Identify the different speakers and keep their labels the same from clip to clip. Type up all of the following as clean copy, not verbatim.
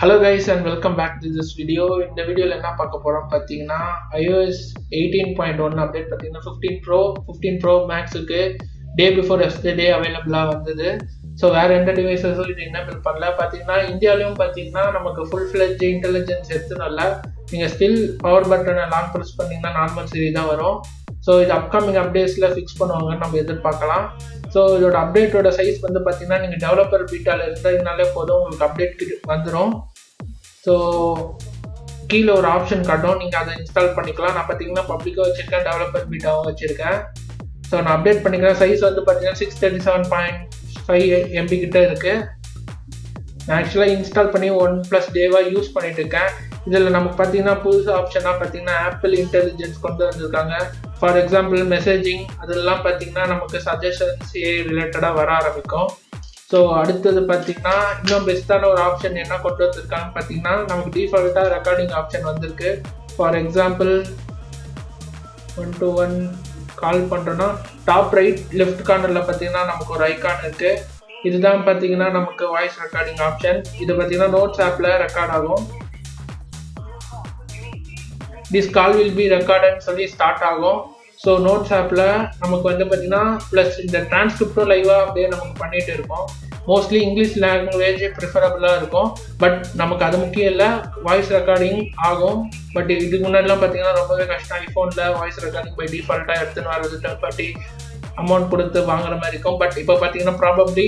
Speaker 1: Hello guys and welcome back to this video. இந்த வீடியோல என்ன பார்க்க போறோம் பாத்தீங்கன்னா iOS 18.1 அப்டேட் பாத்தீங்கன்னா 15 Pro Maxக்கு டே பிஃபோர் எஸ்டர்டே அவைலபிளா வந்தது. ஸோ வேற எந்த டிவைசஸும் இது எனேபிள் பண்ணல. பாத்தீங்கன்னா இந்தியாவிலும் பாத்தீங்கன்னா நமக்கு ஃபுல் ஃபிளெட்ஜ் இன்டெலிஜென்ஸ் எடுத்துனால நீங்க ஸ்டில் பவர் பட்டனை லாங் ப்ரெஸ் பண்ணீங்கன்னா நார்மல் சீரி தான் வரும். ஸோ இது அப்கமிங் அப்டேட்ஸ்ல ஃபிக்ஸ் பண்ணுவாங்கன்னு நம்ம எதிர்பார்க்கலாம். ஸோ இதோட அப்டேட்டோட சைஸ் வந்து பார்த்தீங்கன்னா நீங்கள் டெவலப்பர் பீட்டால இருந்ததுனாலே போதும் உங்களுக்கு அப்டேட் வந்துடும். ஸோ கீழே ஒரு ஆப்ஷன் காட்டும், நீங்கள் அதை இன்ஸ்டால் பண்ணிக்கலாம். நான் பார்த்தீங்கன்னா பப்ளிக்காக வச்சுருக்கேன், டெவலப்பர் பீட்டாவும் வச்சுருக்கேன். ஸோ நான் அப்டேட் பண்ணிக்கிறேன். சைஸ் வந்து பார்த்தீங்கன்னா 637.5 MB கிட்ட இருக்குது. நான் ஆக்சுவலாக இன்ஸ்டால் பண்ணி 1+ டேவாக யூஸ் பண்ணிட்டு இருக்கேன். இதில் நமக்கு பார்த்தீங்கன்னா புதுசு ஆப்ஷனாக பார்த்தீங்கன்னா ஆப்பிள் இன்டெலிஜென்ஸ் கொண்டு வந்திருக்காங்க. ஃபார் எக்ஸாம்பிள் மெசேஜிங் அதெல்லாம் பார்த்தீங்கன்னா நமக்கு சஜஷன்ஸ் ரிலேட்டடாக வர ஆரம்பிக்கும். ஸோ அடுத்தது பார்த்தீங்கன்னா இன்னும் பெஸ்ட்டான ஒரு ஆப்ஷன் என்ன கொண்டு வந்திருக்காங்கன்னு பார்த்தீங்கன்னா நமக்கு டிஃபால்ட்டாக ரெக்கார்டிங் ஆப்ஷன் வந்திருக்கு. ஃபார் எக்ஸாம்பிள் 1-to-1 கால் பண்ணுறோன்னா டாப் ரைட் லெஃப்ட் கார்னரில் பார்த்தீங்கன்னா நமக்கு ஒரு ஐக்கான் இருக்குது. இதுதான் பார்த்தீங்கன்னா நமக்கு வாய்ஸ் ரெக்கார்டிங் ஆப்ஷன். இது பார்த்தீங்கன்னா நோட்ஸ் ஆப்பில் ரெக்கார்ட் ஆகும். திஸ் கால் வில் பி ரெக்கார்டுன்னு சொல்லி ஸ்டார்ட் ஆகும். ஸோ நோட்ஸ் ஆப்பில் நமக்கு வந்து பார்த்தீங்கன்னா ப்ளஸ் இந்த டிரான்ஸ்கிரிப்டும் லைவாக அப்படியே நமக்கு பண்ணிட்டு இருக்கோம். மோஸ்ட்லி இங்கிலீஷ் லாங்குவேஜ் ப்ரிஃபரபுளாக இருக்கும். பட் நமக்கு அது முக்கியம் இல்லை, வாய்ஸ் ரெக்கார்டிங் ஆகும். பட் இதுக்கு முன்னாடிலாம் பார்த்தீங்கன்னா ரொம்பவே கஷ்டம். ஐஃபோனில் வாய்ஸ் ரெக்கார்டிங் பை டிஃபால்ட்டாக எடுத்துன்னு வர்றது தேர்ட் பார்ட்டி அமௌண்ட் கொடுத்து வாங்குற மாதிரி இருக்கும். பட் இப்போ பார்த்தீங்கன்னா ப்ராபப்ளி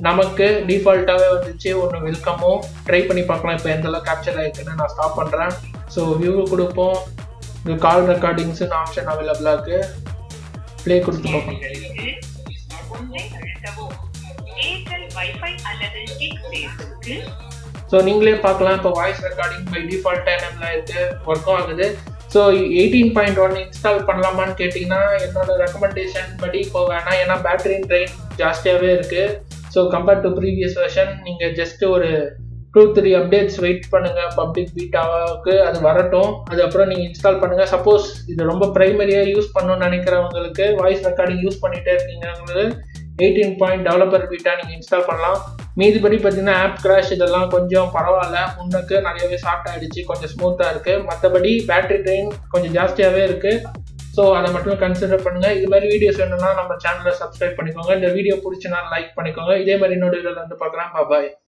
Speaker 1: நமக்கு டிஃபால்ட்டாகவே வந்துச்சு. ஒன்று வெல்கமும் ட்ரை பண்ணி பார்க்கலாம் இப்போ எந்தளவு கேப்சர் ஆகிருக்குன்னு. நான் ஸ்டாப் பண்ணுறேன். ஸோ வியூ கொடுப்போம். இது கால் ரெக்கார்டிங்ஸ்னு ஆப்ஷன் அவைலபிளாக இருக்குது. ப்ளே கொடுத்து பார்ப்போம். ஸோ நீங்களே பார்க்கலாம் இப்போ வாய்ஸ் ரெக்கார்டிங் பை டிஃபால்ட்டாக என்னெல்லாம் இருக்குது, ஒர்க்கும் ஆகுது. ஸோ 18.1 இன்ஸ்டால் பண்ணலாமான்னு கேட்டிங்கன்னா என்னோட ரெக்கமெண்டேஷன் படி இப்போ வேணாம். ஏன்னா பேட்டரி ட்ரெயின் ஜாஸ்தியாகவே இருக்குது. So compared to previous version நீங்கள் ஜஸ்ட் ஒரு 2-3 அப்டேட்ஸ் வெயிட் பண்ணுங்கள். பப்ளிக் பீட்டாவுக்கு அது வரட்டும், அதுக்கப்புறம் நீங்கள் இன்ஸ்டால் பண்ணுங்கள். சப்போஸ் இது ரொம்ப ப்ரைமரியாக யூஸ் பண்ணணும்னு நினைக்கிறவங்களுக்கு, வாய்ஸ் ரெக்கார்டிங் யூஸ் பண்ணிகிட்டே இருக்கீங்களுக்கு 18 டெவலப்பர் பீட்டா நீங்கள் இன்ஸ்டால் பண்ணலாம். மீதிபடி பார்த்தீங்கன்னா ஆப் கிராஷ் இதெல்லாம் கொஞ்சம் பரவாயில்ல, முன்னுக்கு நிறையவே ஷார்ட் ஆகிடுச்சு, கொஞ்சம் ஸ்மூத்தாக இருக்குது. மற்றபடி பேட்டரி ட்ரெயின் கொஞ்சம் ஜாஸ்தியாகவே இருக்குது. ஸோ அதை மட்டும் கன்சிடர் பண்ணுங்கள். இது மாதிரி வீடியோஸ் வேணும்னா நம்ம சேனலை சப்ஸ்கிரைப் பண்ணிக்கோங்க. இந்த வீடியோ பிடிச்சினா லைக் பண்ணிக்கோங்க. இதே மாதிரி இன்னொரு வீடியோவில் வந்து பார்க்குறேன். பாய்.